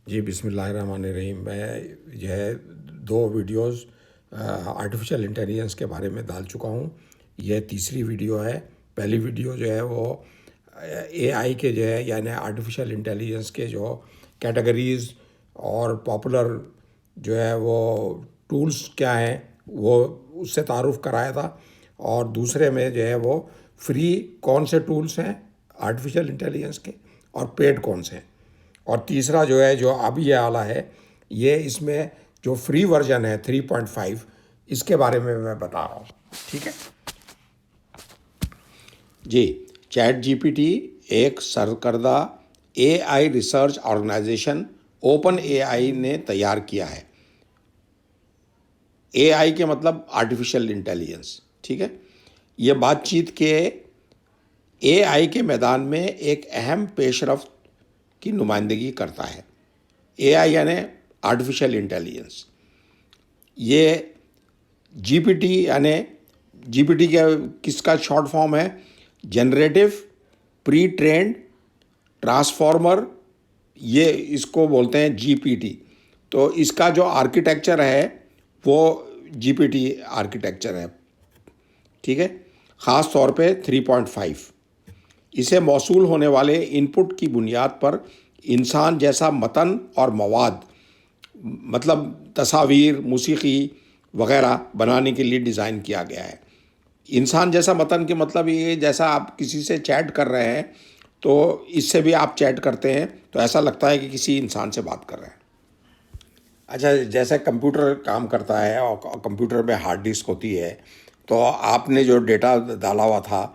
جی بسم اللہ الرحمن الرحیم. میں جو ہے 2 ویڈیوز آرٹیفیشیل انٹیلیجنس کے بارے میں ڈال چکا ہوں. یہ تیسری ویڈیو ہے. پہلی ویڈیو جو ہے وہ اے آئی کے جو ہے یعنی آرٹیفیشیل انٹیلیجنس کے جو کیٹیگریز اور پاپولر جو ہے وہ ٹولز کیا ہیں وہ اس سے تعارف کرایا تھا. اور دوسرے میں جو ہے وہ فری کون سے ٹولز ہیں آرٹیفیشیل انٹیلیجنس کے اور پیڈ کون سے ہیں. اور تیسرا جو ہے جو اب یہ آلا ہے یہ اس میں جو فری ورژن ہے 3.5 اس کے بارے میں بتا رہا ہوں. ٹھیک ہے جی. چیٹ جی پی ٹی ایک سرکردہ اے آئی ریسرچ آرگنائزیشن اوپن اے آئی نے تیار کیا ہے. اے آئی کے مطلب آرٹیفیشیل انٹیلیجنس. ٹھیک ہے. یہ بات چیت کے اے آئی کے میدان میں ایک اہم پیش رفت کی نمائندگی کرتا ہے. اے آئی یعنی آرٹیفیشیل انٹیلیجنس. یہ جی پی ٹی یعنی جی پی ٹی کا کس کا شارٹ فارم ہے؟ جنریٹو پری ٹرینڈ ٹرانسفارمر. یہ اس کو بولتے ہیں جی پی ٹی. تو اس کا جو آرکیٹیکچر ہے وہ جی پی ٹی آرکیٹیکچر ہے. ٹھیک ہے. خاص طور پہ 3.5 اسے موصول ہونے والے ان پٹ کی بنیاد پر انسان جیسا متن اور مواد مطلب تصاویر موسیقی وغیرہ بنانے کے لیے ڈیزائن کیا گیا ہے. انسان جیسا متن کے مطلب یہ جیسا آپ کسی سے چیٹ کر رہے ہیں تو اس سے بھی آپ چیٹ کرتے ہیں تو ایسا لگتا ہے کہ کسی انسان سے بات کر رہے ہیں. اچھا جیسے کمپیوٹر کام کرتا ہے اور کمپیوٹر میں ہارڈ ڈسک ہوتی ہے تو آپ نے جو ڈیٹا ڈالا ہوا تھا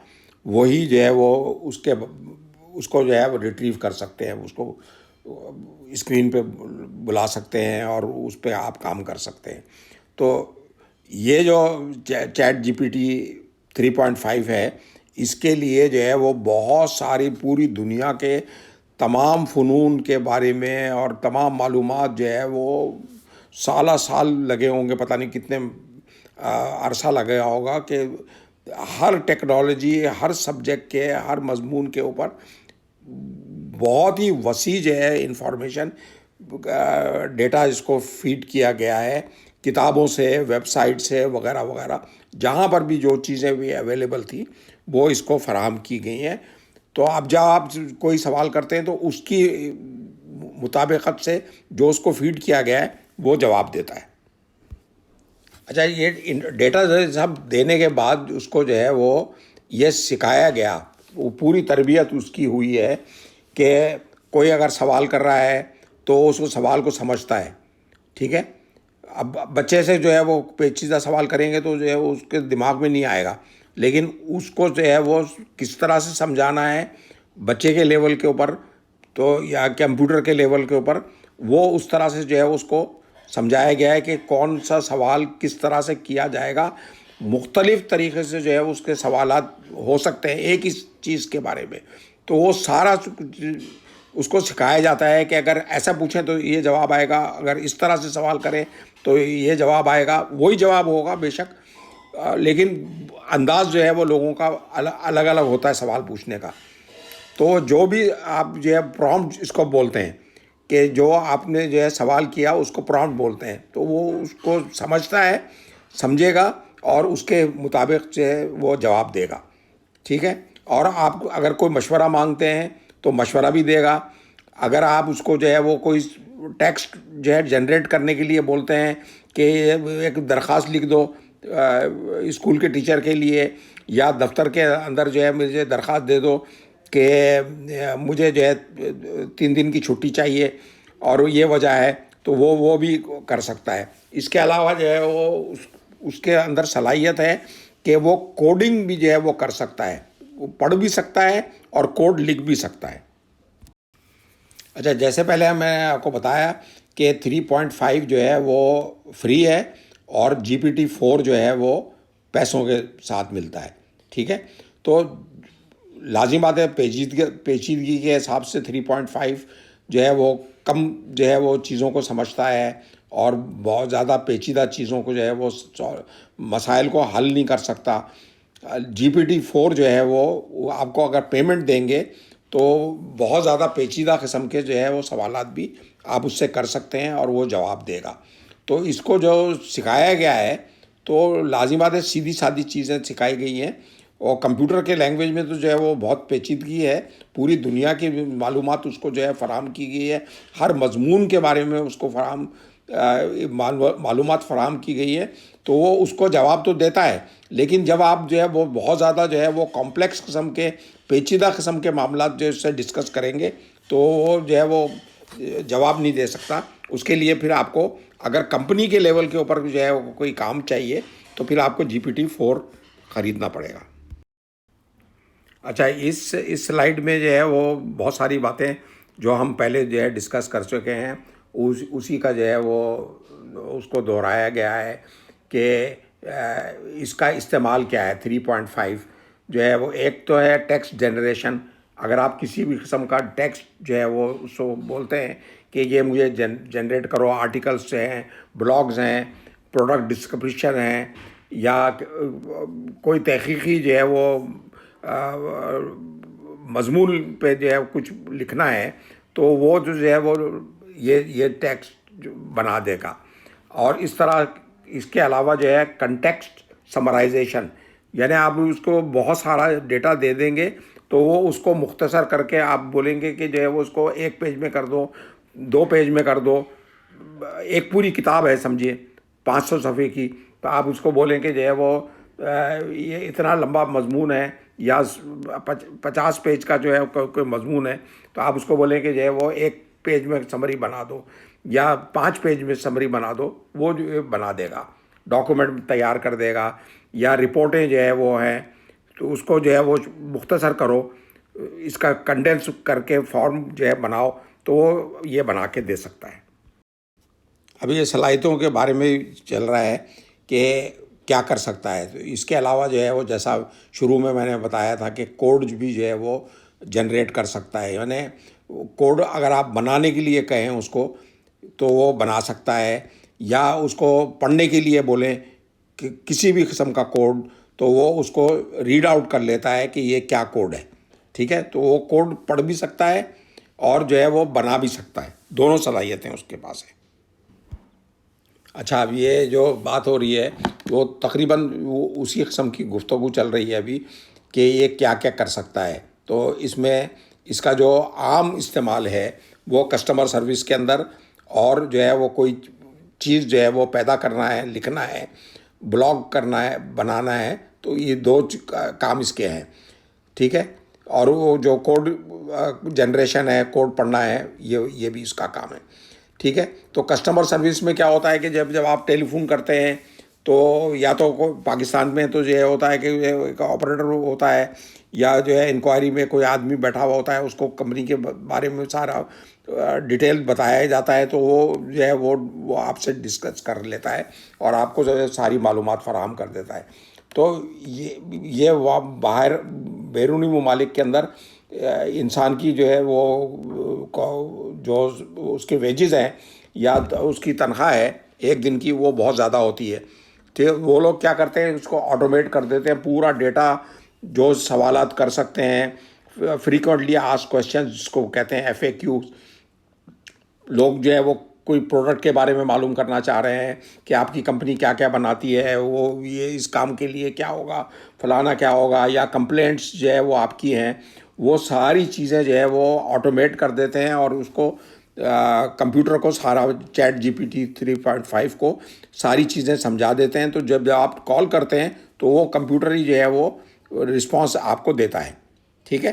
وہی جو ہے وہ اس کو جو ہے وہ ریٹریو کر سکتے ہیں. اس کو اسکرین پہ بلا سکتے ہیں اور اس پہ آپ کام کر سکتے ہیں. تو یہ جو چیٹ جی پی ٹی 3.5 ہے اس کے لیے جو ہے وہ بہت ساری پوری دنیا کے تمام فنون کے بارے میں اور تمام معلومات جو ہے وہ سالہ سال لگے ہوں گے. پتہ نہیں کتنے عرصہ لگا ہوگا کہ ہر ٹیکنالوجی ہر سبجیکٹ کے ہر مضمون کے اوپر بہت ہی وسیع جو ہے انفارمیشن ڈیٹا اس کو فیڈ کیا گیا ہے. کتابوں سے ویب سائٹ سے وغیرہ وغیرہ جہاں پر بھی جو چیزیں بھی اویلیبل تھیں وہ اس کو فراہم کی گئی ہیں. تو اب جب آپ کوئی سوال کرتے ہیں تو اس کی مطابقت سے جو اس کو فیڈ کیا گیا ہے وہ جواب دیتا ہے. اچھا یہ ڈیٹا سب دینے کے بعد اس کو جو ہے وہ یہ سکھایا گیا وہ پوری تربیت اس کی ہوئی ہے کہ کوئی اگر سوال کر رہا ہے تو اس سوال کو سمجھتا ہے. ٹھیک ہے. اب بچے سے جو ہے وہ پیچیدہ سوال کریں گے تو جو ہے وہ اس کے دماغ میں نہیں آئے گا لیکن اس کو جو ہے وہ کس طرح سے سمجھانا ہے بچے کے لیول کے اوپر تو یا کمپیوٹر کے لیول کے اوپر وہ اس طرح سے جو ہے اس کو سمجھایا گیا ہے کہ کون سا سوال کس طرح سے کیا جائے گا. مختلف طریقے سے جو ہے اس کے سوالات ہو سکتے ہیں ایک ہی چیز کے بارے میں. تو وہ سارا اس کو سکھایا جاتا ہے کہ اگر ایسا پوچھیں تو یہ جواب آئے گا, اگر اس طرح سے سوال کریں تو یہ جواب آئے گا. وہی جواب ہوگا بے شک لیکن انداز جو ہے وہ لوگوں کا الگ الگ ہوتا ہے سوال پوچھنے کا. تو جو بھی آپ جو ہے پرومپٹ اس کو بولتے ہیں کہ جو آپ نے جو ہے سوال کیا اس کو پرومپٹ بولتے ہیں. تو وہ اس کو سمجھتا ہے سمجھے گا اور اس کے مطابق جو ہے وہ جواب دے گا. ٹھیک ہے. اور آپ اگر کوئی مشورہ مانگتے ہیں تو مشورہ بھی دے گا. اگر آپ اس کو جو ہے وہ کوئی ٹیکسٹ جو ہے جنریٹ کرنے کے لیے بولتے ہیں کہ ایک درخواست لکھ دو اسکول کے ٹیچر کے لیے یا دفتر کے اندر جو ہے مجھے درخواست دے دو کہ مجھے جو ہے 3 دن کی چھٹی چاہیے اور یہ وجہ ہے تو وہ بھی کر سکتا ہے. اس کے علاوہ جو ہے وہ اس کے اندر صلاحیت ہے کہ وہ کوڈنگ بھی جو ہے وہ کر سکتا ہے. وہ پڑھ بھی سکتا ہے اور کوڈ لکھ بھی سکتا ہے. اچھا جیسے پہلے میں نے آپ کو بتایا کہ 3.5 جو ہے وہ فری ہے اور جی پی ٹی 4 جو ہے وہ پیسوں کے ساتھ ملتا ہے. ٹھیک ہے. تو لازم بات ہے پیچیدگی کے حساب سے 3.5 جو ہے وہ کم جو ہے وہ چیزوں کو سمجھتا ہے اور بہت زیادہ پیچیدہ چیزوں کو جو ہے وہ مسائل کو حل نہیں کر سکتا. جی پی ٹی 4 جو ہے وہ آپ کو اگر پیمنٹ دیں گے تو بہت زیادہ پیچیدہ قسم کے جو ہے وہ سوالات بھی آپ اس سے کر سکتے ہیں اور وہ جواب دے گا. تو اس کو جو سکھایا گیا ہے تو لازمات ہے سیدھی سادھی چیزیں سکھائی گئی ہیں. اور کمپیوٹر کے لینگویج میں تو جو ہے وہ بہت پیچیدگی ہے. پوری دنیا کی معلومات اس کو جو ہے فراہم کی گئی ہے. ہر مضمون کے بارے میں اس کو معلومات فراہم کی گئی ہے. تو وہ اس کو جواب تو دیتا ہے، لیکن جب آپ جو ہے وہ بہت زیادہ جو ہے وہ کمپلیکس قسم کے پیچیدہ قسم کے معاملات جو اس سے ڈسکس کریں گے تو وہ جو ہے وہ جواب نہیں دے سکتا. اس کے لیے پھر آپ کو اگر کمپنی کے لیول کے اوپر جو ہے کوئی کام چاہیے تو پھر آپ کو GPT-4 خریدنا پڑے گا. اچھا، اس سلائیڈ میں جو ہے وہ بہت ساری باتیں جو ہم پہلے جو ہے ڈسکس کر چکے ہیں اسی کا جو ہے وہ اس کو دہرایا گیا ہے کہ اس کا استعمال کیا ہے. 3.5 جو ہے وہ ایک تو ہے ٹیکسٹ جنریشن. اگر آپ کسی بھی قسم کا ٹیکسٹ جو ہے وہ اس کو بولتے ہیں کہ یہ مجھے جنریٹ کرو، آرٹیکلس ہیں، بلاگز ہیں، پروڈکٹ ڈسکرپشن ہیں، یا کوئی تحقیقی جو ہے وہ مضمون پہ جو ہے کچھ لکھنا ہے، تو وہ جو ہے وہ یہ ٹیکسٹ بنا دے گا. اور اس طرح اس کے علاوہ جو ہے کنٹیکسٹ سمرائزیشن، یعنی آپ اس کو بہت سارا ڈیٹا دے دیں گے تو وہ اس کو مختصر کر کے آپ بولیں گے کہ جو ہے وہ اس کو 1 پیج میں کر دو، 2 پیج میں کر دو. ایک پوری کتاب ہے سمجھیے 500 صفحے کی، تو آپ اس کو بولیں کہ جو ہے وہ یہ اتنا لمبا مضمون ہے یا 50 پیج کا جو ہے کوئی مضمون ہے، تو آپ اس کو بولیں کہ جو ہے وہ 1 پیج میں سمری بنا دو یا 5 پیج میں سمری بنا دو. وہ جو ہے بنا دے گا، ڈاکومنٹ تیار کر دے گا. یا رپورٹیں جو ہے وہ ہیں تو اس کو جو ہے وہ مختصر کرو، اس کا کنڈینس کر کے فارم جو ہے بناؤ، تو وہ یہ بنا کے دے سکتا ہے. ابھی یہ صلاحیتوں کے بارے میں چل رہا ہے کہ کیا کر سکتا ہے. تو اس کے علاوہ جو ہے وہ جیسا شروع میں نے بتایا تھا کہ کوڈ بھی جو ہے وہ جنریٹ کر سکتا ہے. یعنی کوڈ اگر آپ بنانے کے لیے کہیں اس کو تو وہ بنا سکتا ہے، یا اس کو پڑھنے کے لیے بولیں کہ کسی بھی قسم کا کوڈ، تو وہ اس کو ریڈ آؤٹ کر لیتا ہے کہ یہ کیا کوڈ ہے. ٹھیک ہے، تو وہ کوڈ پڑھ بھی سکتا ہے اور جو ہے وہ بنا بھی سکتا ہے. دونوں صلاحیتیں اس کے پاس ہیں. اچھا، اب یہ جو بات ہو رہی ہے وہ تقریباً اسی قسم کی گفتگو چل رہی ہے ابھی کہ یہ کیا کیا کر سکتا ہے. تو اس میں اس کا جو عام استعمال ہے وہ کسٹمر سروس کے اندر، اور جو ہے وہ کوئی چیز جو ہے وہ پیدا کرنا ہے، لکھنا ہے، بلاگ کرنا ہے، بنانا ہے، تو یہ 2 کام اس کے ہیں. ٹھیک ہے، اور وہ جو کوڈ جنریشن ہے، کوڈ پڑھنا ہے، یہ بھی اس کا کام ہے. ٹھیک ہے، تو کسٹمر سروس میں کیا ہوتا ہے کہ جب آپ ٹیلی فون کرتے ہیں تو یا تو پاکستان میں تو یہ ہوتا ہے کہ ایک آپریٹر ہوتا ہے، یا جو ہے انکوائری میں کوئی آدمی بیٹھا ہوا ہوتا ہے، اس کو کمپنی کے بارے میں سارا ڈیٹیل بتایا جاتا ہے، تو وہ جو ہے وہ آپ سے ڈسکس کر لیتا ہے اور آپ کو جو ہے ساری معلومات فراہم کر دیتا ہے. تو یہ باہر بیرونی ممالک کے اندر انسان کی جو ہے وہ جو اس کے ویجز ہیں یا اس کی تنخواہ ہے ایک دن کی، وہ بہت زیادہ ہوتی ہے. تو وہ لوگ کیا کرتے ہیں، اس کو آٹومیٹ کر دیتے ہیں. پورا ڈیٹا جو سوالات کر سکتے ہیں، فریکوینٹلی آسک کویشچن جس کو کہتے ہیں FAQ. لوگ جو ہے وہ کوئی پروڈکٹ کے بارے میں معلوم کرنا چاہ رہے ہیں کہ آپ کی کمپنی کیا کیا بناتی ہے، وہ یہ اس کام کے لیے کیا ہوگا، فلانا کیا ہوگا، یا کمپلینٹس جو ہے وہ آپ کی ہیں، وہ ساری چیزیں جو ہے وہ آٹومیٹ کر دیتے ہیں اور اس کو کمپیوٹر کو سارا چیٹ GPT 3.5 کو ساری چیزیں سمجھا دیتے ہیں. تو جب آپ کال کرتے ہیں تو وہ کمپیوٹر ہی جو ہے وہ رسپانس آپ کو دیتا ہے. ٹھیک ہے،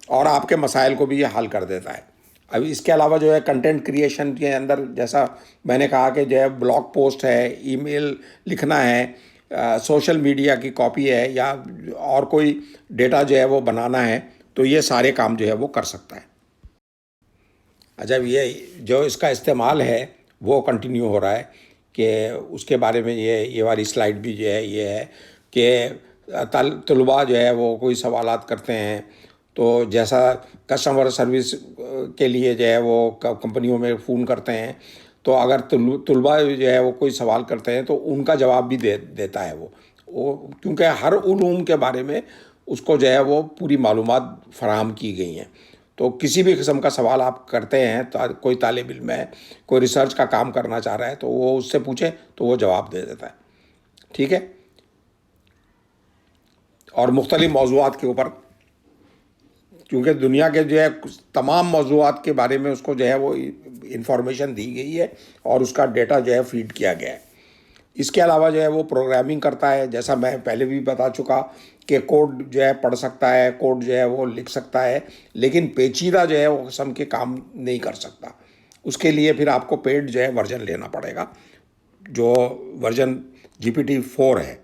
اور آپ کے مسائل کو بھی یہ حل کر دیتا ہے. اب اس کے علاوہ جو ہے کنٹینٹ کریشن کے اندر جیسا میں نے کہا کہ جو ہے بلاگ پوسٹ ہے، ای میل لکھنا ہے، سوشل میڈیا کی کاپی ہے، یا اور کوئی ڈیٹا جو ہے وہ بنانا ہے، تو یہ سارے کام جو ہے وہ کر سکتا ہے. اچھا، یہ جو اس کا استعمال ہے وہ کنٹینیو ہو رہا ہے کہ اس کے بارے میں یہ والی سلائیڈ بھی جو ہے یہ ہے کہ طلباء جو ہے وہ کوئی سوالات کرتے ہیں، تو جیسا کسٹمر سروس کے لیے جو ہے وہ کمپنیوں میں فون کرتے ہیں، تو اگر طلباء جو ہے وہ کوئی سوال کرتے ہیں تو ان کا جواب بھی دیتا ہے وہ کیونکہ ہر علوم کے بارے میں اس کو جو ہے وہ پوری معلومات فراہم کی گئی ہیں. تو کسی بھی قسم کا سوال آپ کرتے ہیں، کوئی طالب علم ہے، کوئی ریسرچ کا کام کرنا چاہ رہا ہے، تو وہ اس سے پوچھے تو وہ جواب دے دیتا ہے. ٹھیک ہے. اور مختلف موضوعات کے اوپر، کیونکہ دنیا کے جو ہے تمام موضوعات کے بارے میں اس کو جو ہے وہ انفارمیشن دی گئی ہے اور اس کا ڈیٹا جو ہے فیڈ کیا گیا ہے. اس کے علاوہ جو ہے وہ پروگرامنگ کرتا ہے، جیسا میں پہلے بھی بتا چکا کہ کوڈ جو ہے پڑھ سکتا ہے، کوڈ جو ہے وہ لکھ سکتا ہے، لیکن پیچیدہ جو ہے وہ قسم کے کام نہیں کر سکتا. اس کے لیے پھر آپ کو پیڈ جو ہے ورژن لینا پڑے گا، جو ورژن GPT-4 ہے.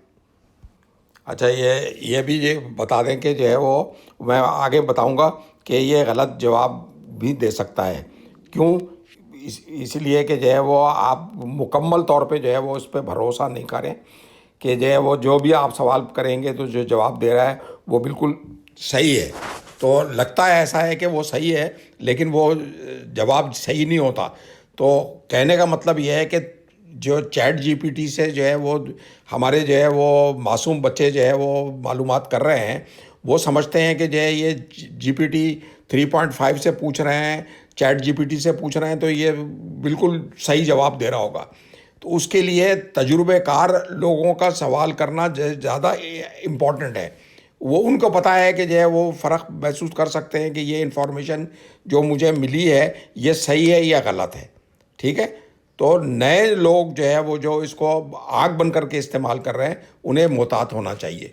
اچھا، یہ بھی یہ بتا دیں کہ جو ہے وہ میں آگے بتاؤں گا کہ یہ غلط جواب بھی دے سکتا ہے. کیوں؟ اس لیے کہ جو ہے وہ آپ مکمل طور پہ جو ہے وہ اس پہ بھروسہ نہیں کریں کہ جو ہے وہ جو بھی آپ سوال کریں گے تو جو جواب دے رہا ہے وہ بالکل صحیح ہے. تو لگتا ہے ایسا ہے کہ وہ صحیح ہے، لیکن وہ جواب صحیح نہیں ہوتا. تو کہنے کا مطلب یہ ہے کہ جو چیٹ GPT سے جو ہے وہ ہمارے جو ہے وہ معصوم بچے جو ہے وہ معلومات کر رہے ہیں، وہ سمجھتے ہیں کہ جو ہے یہ GPT 3.5 سے پوچھ رہے ہیں، چیٹ GPT سے پوچھ رہے ہیں تو یہ بالکل صحیح جواب دے رہا ہوگا. تو اس کے لیے تجربے کار لوگوں کا سوال کرنا زیادہ امپورٹنٹ ہے. وہ ان کو پتہ ہے کہ جو ہے وہ فرق محسوس کر سکتے ہیں کہ یہ انفارمیشن جو مجھے ملی ہے یہ صحیح ہے یا غلط ہے. ٹھیک ہے. تو نئے لوگ جو ہے وہ جو اس کو آگ بن کر کے استعمال کر رہے ہیں انہیں محتاط ہونا چاہیے.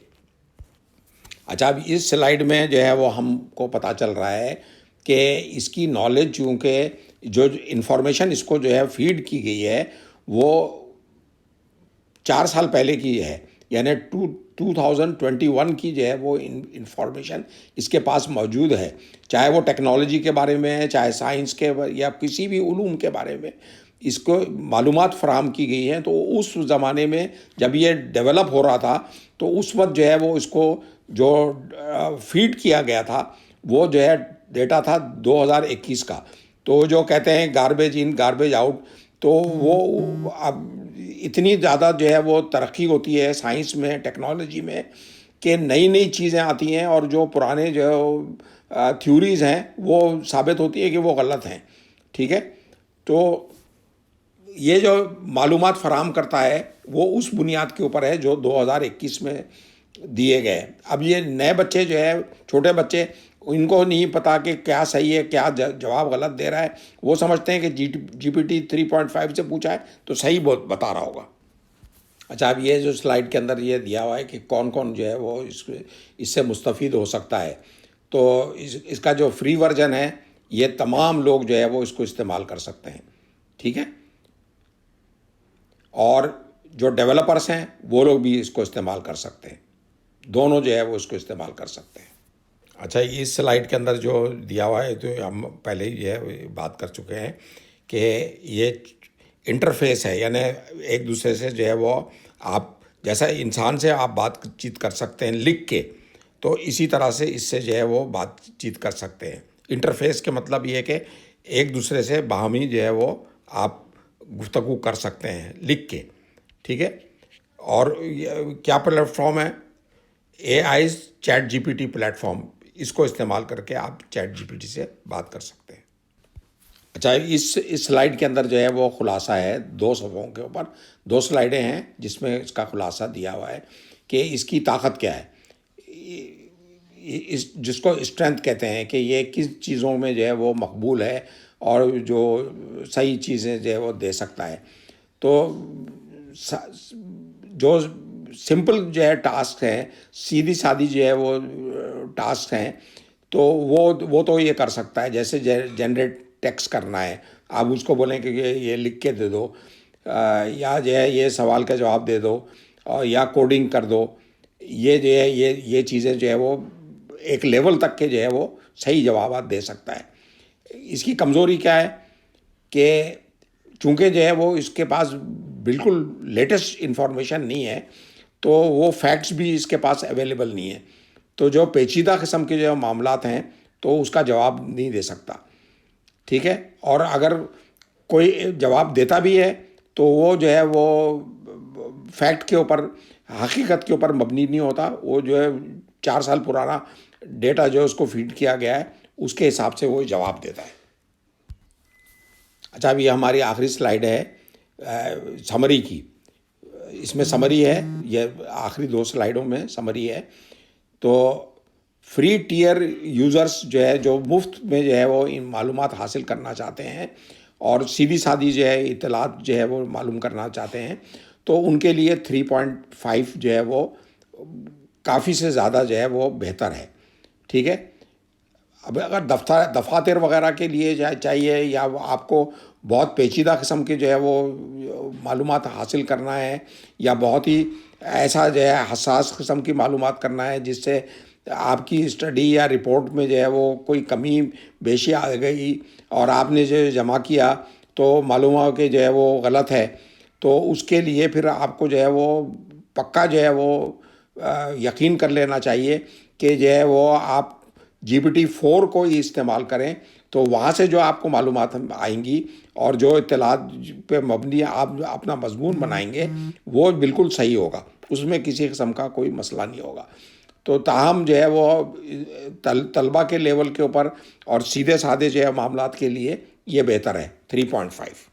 اچھا، اب اس سلائیڈ میں جو ہے وہ ہم کو پتہ چل رہا ہے کہ اس کی نالج، چونکہ جو انفارمیشن اس کو جو ہے فیڈ کی گئی ہے وہ 4 سال پہلے کی ہے، یعنی 2021 کی جو ہے وہ انفارمیشن اس کے پاس موجود ہے، چاہے وہ ٹیکنالوجی کے بارے میں ہے، چاہے سائنس کے یا کسی بھی علوم کے بارے میں اس کو معلومات فراہم کی گئی ہیں. تو اس زمانے میں جب یہ ڈیولپ ہو رہا تھا تو اس وقت جو ہے وہ اس کو جو فیڈ کیا گیا تھا وہ جو ہے ڈیٹا تھا 2021 کا. تو جو کہتے ہیں گاربیج ان گاربیج آؤٹ، تو وہ اب اتنی زیادہ جو ہے وہ ترقی ہوتی ہے سائنس میں، ٹیکنالوجی میں، کہ نئی نئی چیزیں آتی ہیں اور جو پرانے جو تھیوریز ہیں وہ ثابت ہوتی ہے کہ وہ غلط ہیں. ٹھیک ہے. تو یہ جو معلومات فراہم کرتا ہے وہ اس بنیاد کے اوپر ہے جو 2021 میں دیے گئے. اب یہ نئے بچے جو ہے، چھوٹے بچے، ان کو نہیں پتا کہ کیا صحیح ہے کیا جواب غلط دے رہا ہے. وہ سمجھتے ہیں کہ GPT 3.5 سے پوچھا ہے تو صحیح بتا رہا ہوگا. اچھا، اب یہ جو سلائیڈ کے اندر یہ دیا ہوا ہے کہ کون کون جو ہے وہ اس سے مستفید ہو سکتا ہے. تو اس کا جو فری ورژن ہے یہ تمام لوگ جو ہے وہ اس کو استعمال کر سکتے ہیں. ٹھیک ہے. اور جو ڈیولپرس ہیں وہ لوگ بھی اس کو استعمال کر سکتے ہیں، دونوں جو ہے وہ اس کو استعمال کر سکتے ہیں. اچھا، اس سلائیڈ کے اندر جو دیا ہوا ہے تو ہم پہلے ہی جو ہے بات کر چکے ہیں کہ یہ انٹرفیس ہے، یعنی ایک دوسرے سے جو ہے وہ آپ جیسا انسان سے آپ بات چیت کر سکتے ہیں لکھ کے، تو اسی طرح سے اس سے جو ہے وہ بات چیت کر سکتے ہیں. انٹرفیس کے مطلب یہ ہے کہ ایک دوسرے سے باہمی جو ہے وہ آپ گفتگو کر سکتے ہیں لکھ کے. ٹھیک ہے. اور کیا پلیٹ فارم ہے؟ AI chat GPT platform, اس کو استعمال کر کے آپ چیٹ GPT سے بات کر سکتے ہیں. اچھا، اس سلائیڈ کے اندر جو ہے وہ خلاصہ ہے 2 صفحوں کے اوپر 2 سلائیڈیں ہیں جس میں اس کا خلاصہ دیا ہوا ہے کہ اس کی طاقت کیا ہے، جس کو اسٹرینتھ کہتے ہیں، کہ یہ کس چیزوں میں جو ہے وہ مقبول ہے اور جو صحیح چیزیں جو ہے وہ دے سکتا ہے. تو جو سمپل جو ہے ٹاسک ہیں، سیدھی سادھی جو ہے وہ ٹاسک ہیں، تو وہ تو یہ کر سکتا ہے. جیسے جنریٹ ٹیکسٹ کرنا ہے، آپ اس کو بولیں کہ یہ لکھ کے دے دو، یا جو ہے یہ سوال کا جواب دے دو، یا کوڈنگ کر دو. یہ جو ہے یہ چیزیں جو ہے وہ ایک لیول تک کے جو ہے وہ صحیح جوابات دے سکتا ہے. اس کی کمزوری کیا ہے کہ چونکہ جو ہے وہ اس کے پاس بالکل لیٹسٹ انفارمیشن نہیں ہے، تو وہ فیکٹس بھی اس کے پاس اویلیبل نہیں ہے. تو جو پیچیدہ قسم کے جو معاملات ہیں تو اس کا جواب نہیں دے سکتا. ٹھیک ہے. اور اگر کوئی جواب دیتا بھی ہے تو وہ جو ہے وہ فیکٹ کے اوپر، حقیقت کے اوپر مبنی نہیں ہوتا. وہ جو ہے 4 سال پرانا ڈیٹا جو اس کو فیڈ کیا گیا ہے اس کے حساب سے وہ جواب دیتا ہے. اچھا، اب یہ ہماری آخری سلائیڈ ہے سمری کی. اس میں سمری ہے، یہ آخری 2 سلائیڈوں میں سمری ہے. تو فری ٹیئر یوزرس جو ہے، جو مفت میں جو ہے وہ ان معلومات حاصل کرنا چاہتے ہیں اور سیدھی سادھی جو ہے اطلاعات جو ہے وہ معلوم کرنا چاہتے ہیں، تو ان کے لیے 3.5 جو ہے وہ کافی سے زیادہ جو ہے وہ بہتر ہے. ٹھیک ہے. اب اگر دفاتر وغیرہ کے لیے چاہیے، یا آپ کو بہت پیچیدہ قسم کے جو ہے وہ معلومات حاصل کرنا ہے، یا بہت ہی ایسا جو ہے حساس قسم کی معلومات کرنا ہے جس سے آپ کی اسٹڈی یا رپورٹ میں جو ہے وہ کوئی کمی بیشی آ گئی اور آپ نے جو جمع کیا تو معلوم ہو کہ جو ہے وہ غلط ہے، تو اس کے لیے پھر آپ کو جو ہے وہ پکا جو ہے وہ یقین کر لینا چاہیے کہ جو ہے وہ آپ GPT-4 کو ہی استعمال کریں. تو وہاں سے جو آپ کو معلومات آئیں گی اور جو اطلاعات پہ مبنی آپ اپنا مضمون بنائیں گے وہ بالکل صحیح ہوگا، اس میں کسی قسم کا کوئی مسئلہ نہیں ہوگا. تو تاہم جو ہے وہ طلبہ کے لیول کے اوپر اور سیدھے سادھے جو ہے معاملات کے لیے یہ بہتر ہے 3.5.